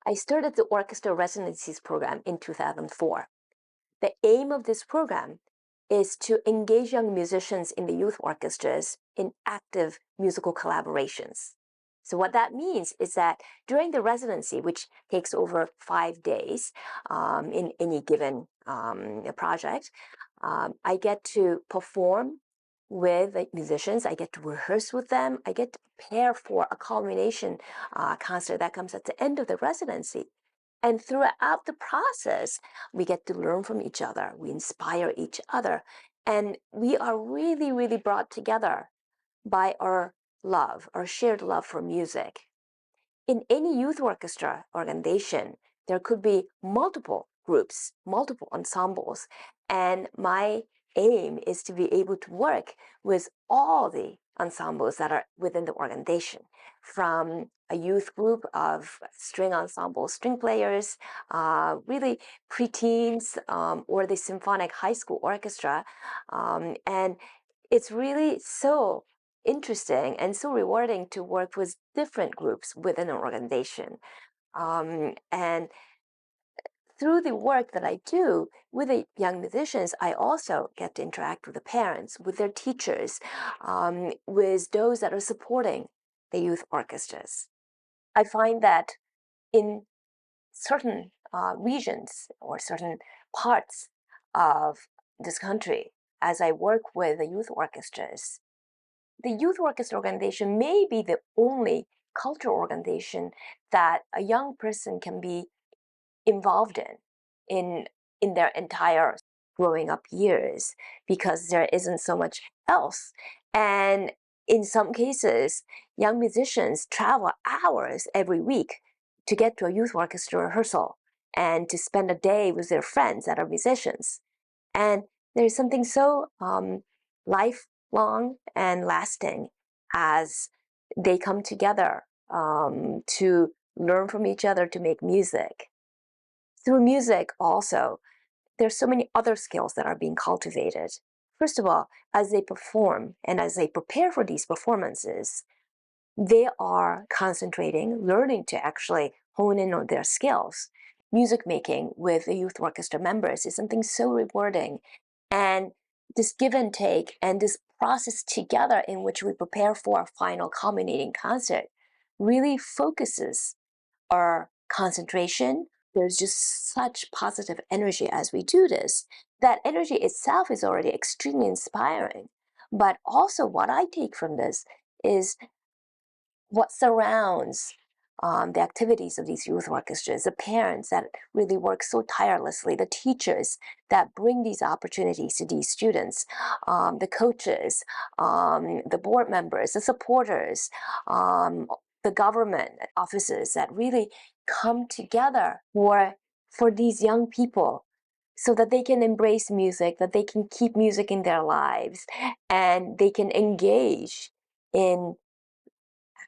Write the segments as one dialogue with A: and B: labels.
A: I started the Orchestra Residencies program in 2004. The aim of this program is to engage young musicians in the youth orchestras in active musical collaborations. So what that means is that during the residency, which takes over 5 days in any given project, I get to perform with the musicians. I get to rehearse with them. I get to prepare for a culmination concert that comes at the end of the residency. And throughout the process, we get to learn from each other. We inspire each other. And we are really, really brought together by our love, our shared love for music. In any youth orchestra organization, there could be multiple groups, multiple ensembles. And my aim is to be able to work with all the ensembles that are within the organization, from a youth group of string ensemble string players, really preteens, or the symphonic high school orchestra. And it's really so interesting and so rewarding to work with different groups within an organization. And through the work that I do with the young musicians, I also get to interact with the parents, with their teachers, with those that are supporting the youth orchestras. I find that in certain regions or certain parts of this country, as I work with the youth orchestras, the youth orchestra organization may be the only cultural organization that a young person can be involved in their entire growing up years, because there isn't so much else. And in some cases, young musicians travel hours every week to get to a youth orchestra rehearsal and to spend a day with their friends that are musicians. And there's something so lifelong and lasting as they come together to learn from each other to make music. Through music also, there's so many other skills that are being cultivated. First of all, as they perform and as they prepare for these performances, they are concentrating, learning to actually hone in on their skills. Music making with the youth orchestra members is something so rewarding. And this give and take and this process together in which we prepare for a final culminating concert really focuses our concentration. There's just such positive energy as we do this. That energy itself is already extremely inspiring. But also, what I take from this is what surrounds the activities of these youth orchestras, the parents that really work so tirelessly, the teachers that bring these opportunities to these students, the coaches, the board members, the supporters, the government offices that really come together for these young people so that they can embrace music, that they can keep music in their lives, and they can engage in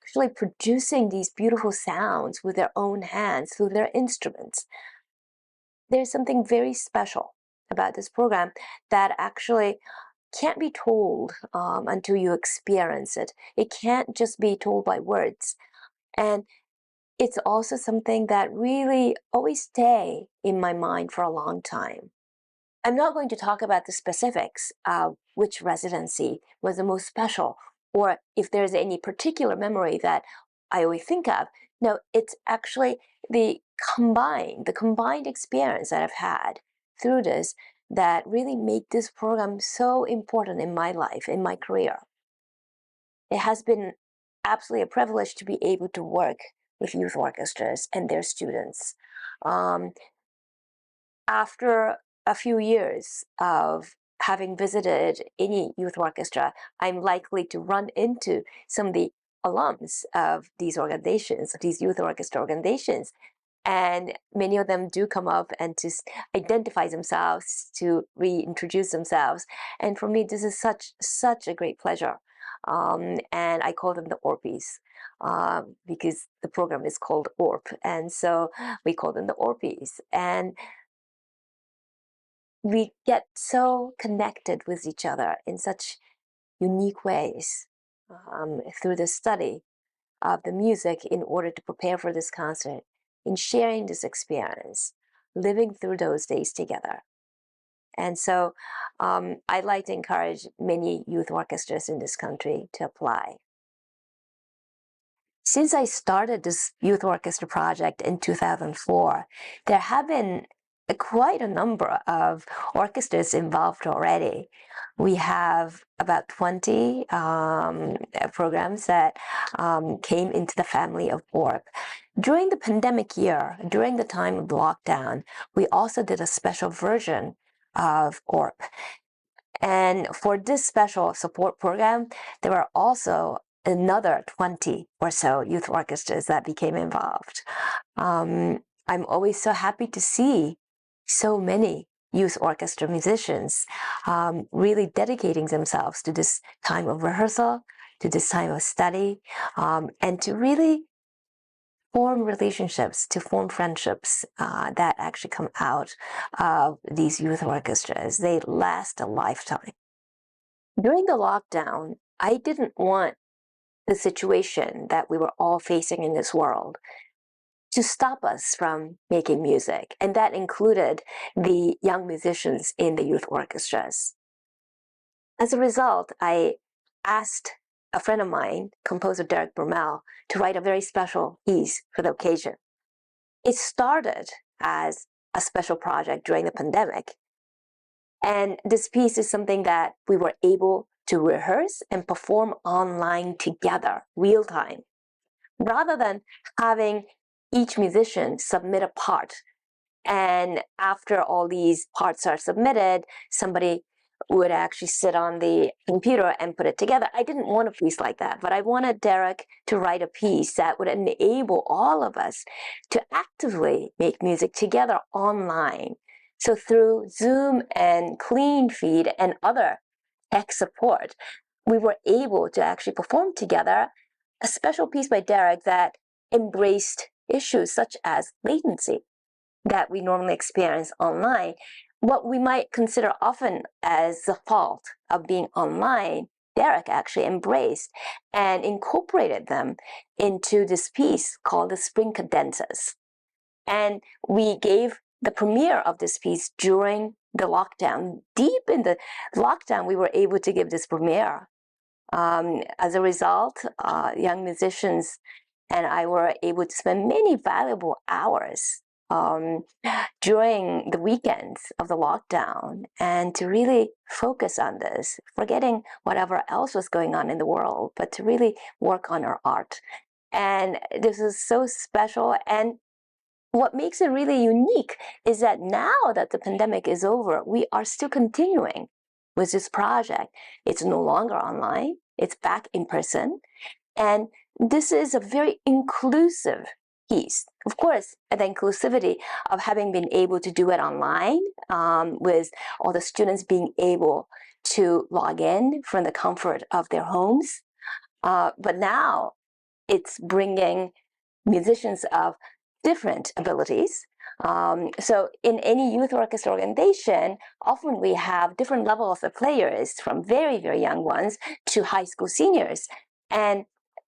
A: actually producing these beautiful sounds with their own hands through their instruments. There's something very special about this program that actually can't be told until you experience it. It can't just be told by words. And it's also something that really always stay in my mind for a long time. I'm not going to talk about the specifics of which residency was the most special, or if there's any particular memory that I always think of. No, it's actually the combined experience that I've had through this that really make this program so important in my life, in my career. It has been absolutely a privilege to be able to work with youth orchestras and their students. Um, After a few years of having visited any youth orchestra, I'm likely to run into some of the alums of these organizations, these youth orchestra organizations. And many of them do come up and to identify themselves, to reintroduce themselves. And for me, this is such a great pleasure. And I call them the ORPies because the program is called ORP. And so we call them the ORPies. And we get so connected with each other in such unique ways through the study of the music in order to prepare for this concert. in sharing this experience, living through those days together. And so I'd like to encourage many youth orchestras in this country to apply. Since I started this youth orchestra project in 2004, there have been quite a number of orchestras involved already. We have about 20 programs that came into the family of ORP. During the pandemic year, during the time of lockdown, we also did a special version of ORP. And for this special support program, there were also another 20 or so youth orchestras that became involved. I'm always so happy to see so many youth orchestra musicians really dedicating themselves to this time of rehearsal, to this time of study, and to really form relationships, to form friendships that actually come out of these youth orchestras. They last a lifetime. During the lockdown, I didn't want the situation that we were all facing in this world to stop us from making music, and that included the young musicians in the youth orchestras. As a result, I asked a friend of mine, composer Derek Bermel, to write a very special piece for the occasion. It started as a special project during the pandemic, and this piece is something that we were able to rehearse and perform online together, real time, rather than having each musician submit a part. And after all these parts are submitted, somebody would actually sit on the computer and put it together. I didn't want a piece like that, but I wanted Derek to write a piece that would enable all of us to actively make music together online. So through Zoom and Clean Feed and other tech support, we were able to actually perform together a special piece by Derek that embraced issues such as latency that we normally experience online. What we might consider often as the fault of being online, Derek actually embraced and incorporated them into this piece called the Spring Cadenzas. And we gave the premiere of this piece during the lockdown. Deep in the lockdown, we were able to give this premiere. As a result, young musicians and I were able to spend many valuable hours during the weekends of the lockdown and to really focus on this, forgetting whatever else was going on in the world, but to really work on our art. And this is so special. And what makes it really unique is that now that the pandemic is over, we are still continuing with this project. It's no longer online, it's back in person. And this is a very inclusive piece. Of course, the inclusivity of having been able to do it online, with all the students being able to log in from the comfort of their homes. But now it's bringing musicians of different abilities. So in any youth orchestra organization, often we have different levels of players, from very, very young ones to high school seniors. And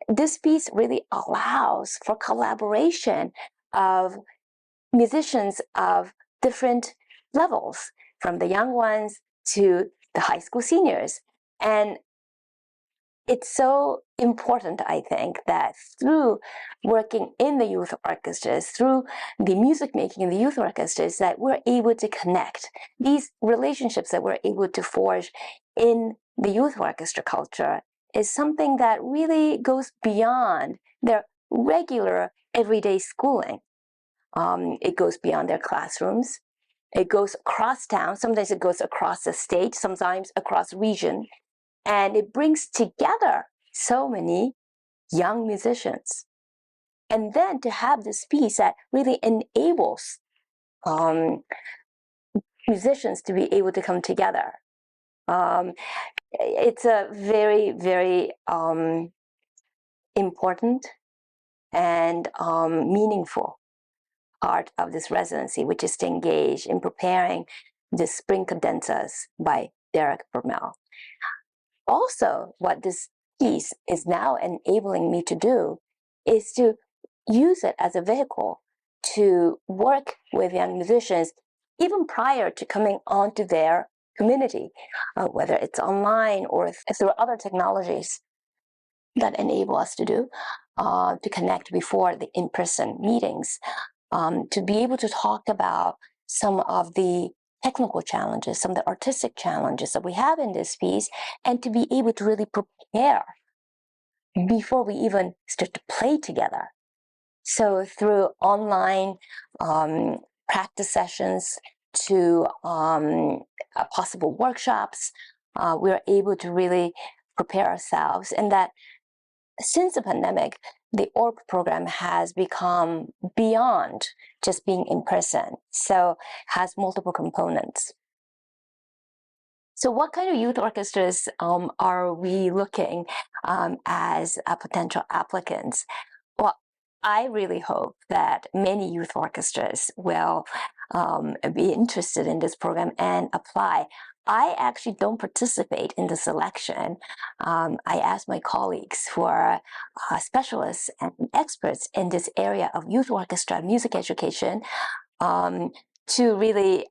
A: this piece really allows for collaboration of musicians of different levels, from the young ones to the high school seniors. And it's so important, I think, that through working in the youth orchestras, through the music making in the youth orchestras, that we're able to connect these relationships that we're able to forge in the youth orchestra culture is something that really goes beyond their regular everyday schooling. It goes beyond their classrooms. It goes across town. Sometimes it goes across the state, sometimes across region. And it brings together so many young musicians. And then to have this piece that really enables musicians to be able to come together. It's a very, very important and meaningful part of this residency, which is to engage in preparing the Spring Cadenzas by Derek Bermel. Also, what this piece is now enabling me to do is to use it as a vehicle to work with young musicians even prior to coming onto their community, whether it's online or through other technologies that enable us to do, to connect before the in-person meetings, to be able to talk about some of the technical challenges, some of the artistic challenges that we have in this piece, and to be able to really prepare before we even start to play together. So through online practice sessions to possible workshops, we are able to really prepare ourselves. And that since the pandemic, the ORP program has become beyond just being in person, so has multiple components. So what kind of youth orchestras are we looking as potential applicants? Well, I really hope that many youth orchestras will be interested in this program and apply. I actually don't participate in the selection. I ask my colleagues who are specialists and experts in this area of youth orchestra music education to really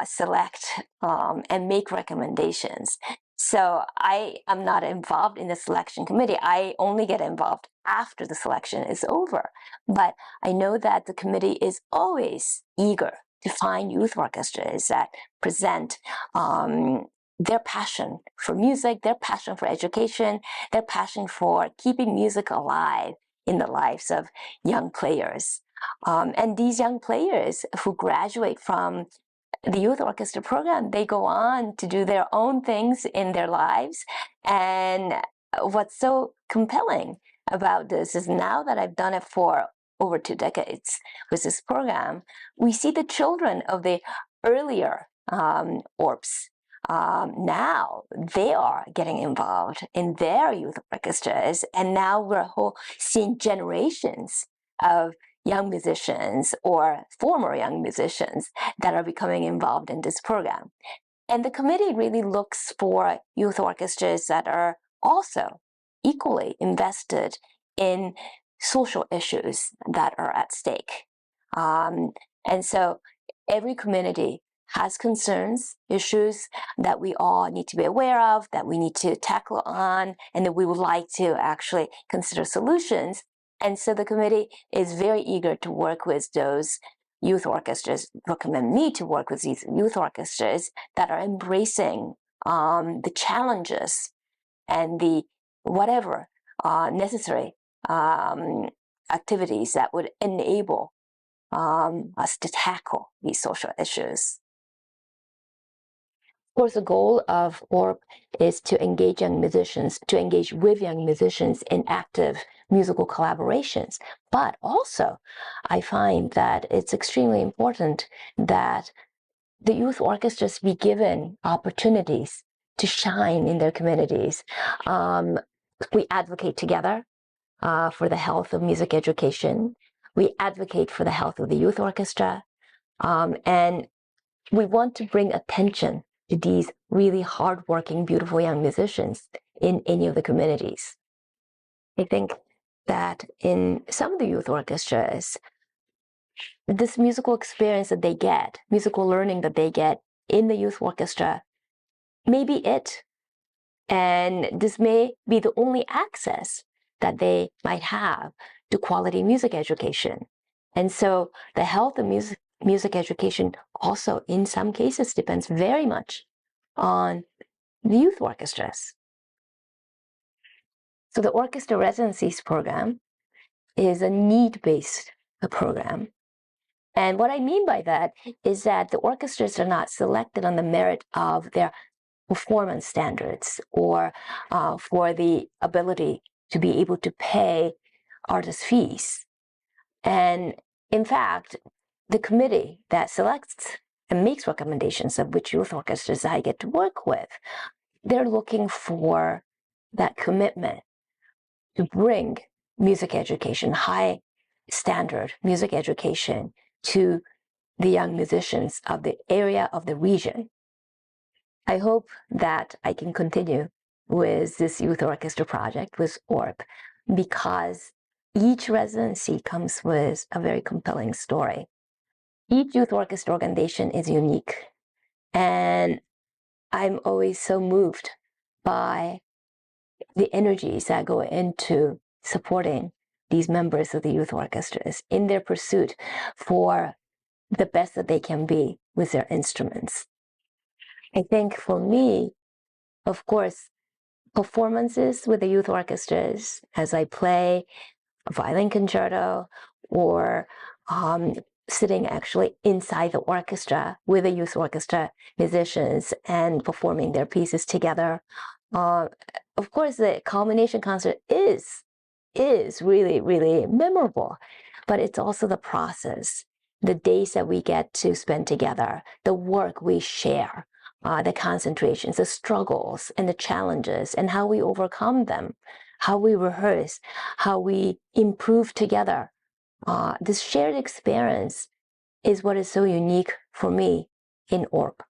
A: select and make recommendations. So I am not involved in the selection committee. I only get involved after the selection is over. But I know that the committee is always eager to find youth orchestras that present their passion for music, their passion for education, their passion for keeping music alive in the lives of young players. And these young players who graduate from the youth orchestra program, they go on to do their own things in their lives. And what's so compelling about this is now that I've done it for over 2 decades with this program, we see the children of the earlier ORPs. Now they are getting involved in their youth orchestras, and now we're seeing generations of young musicians or former young musicians that are becoming involved in this program. And the committee really looks for youth orchestras that are also equally invested in social issues that are at stake. And so every community has concerns, issues that we all need to be aware of, that we need to tackle on, and that we would like to actually consider solutions. And so the committee is very eager to work with those youth orchestras, recommend me to work with these youth orchestras that are embracing the challenges and the whatever necessary activities that would enable us to tackle these social issues. Of course, the goal of ORP is to engage young musicians, to engage with young musicians in active musical collaborations. But also, I find that it's extremely important that the youth orchestras be given opportunities to shine in their communities. We advocate together for the health of music education. We advocate for the health of the youth orchestra. And we want to bring attention to these really hardworking, beautiful young musicians in any of the communities. I think that in some of the youth orchestras, this musical experience that they get, musical learning that they get in the youth orchestra, may be it. And this may be the only access that they might have to quality music education. And so the health of music education also, in some cases, depends very much on the youth orchestras. So the orchestra residencies program is a need-based program. And what I mean by that is that the orchestras are not selected on the merit of their performance standards or for the ability to be able to pay artist fees. And in fact, the committee that selects and makes recommendations of which youth orchestras I get to work with, they're looking for that commitment to bring music education, high standard music education, to the young musicians of the area, of the region. I hope that I can continue with this youth orchestra project with ORP, because each residency comes with a very compelling story. Each youth orchestra organization is unique, and I'm always so moved by the energies that go into supporting these members of the youth orchestras in their pursuit for the best that they can be with their instruments. I think for me, of course, performances with the youth orchestras as I play a violin concerto or sitting actually inside the orchestra with the youth orchestra musicians and performing their pieces together. Of course, the culmination concert is really, really memorable, but it's also the process, the days that we get to spend together, the work we share, the concentrations, the struggles, and the challenges, and how we overcome them, how we rehearse, how we improve together. This shared experience is what is so unique for me in ORP.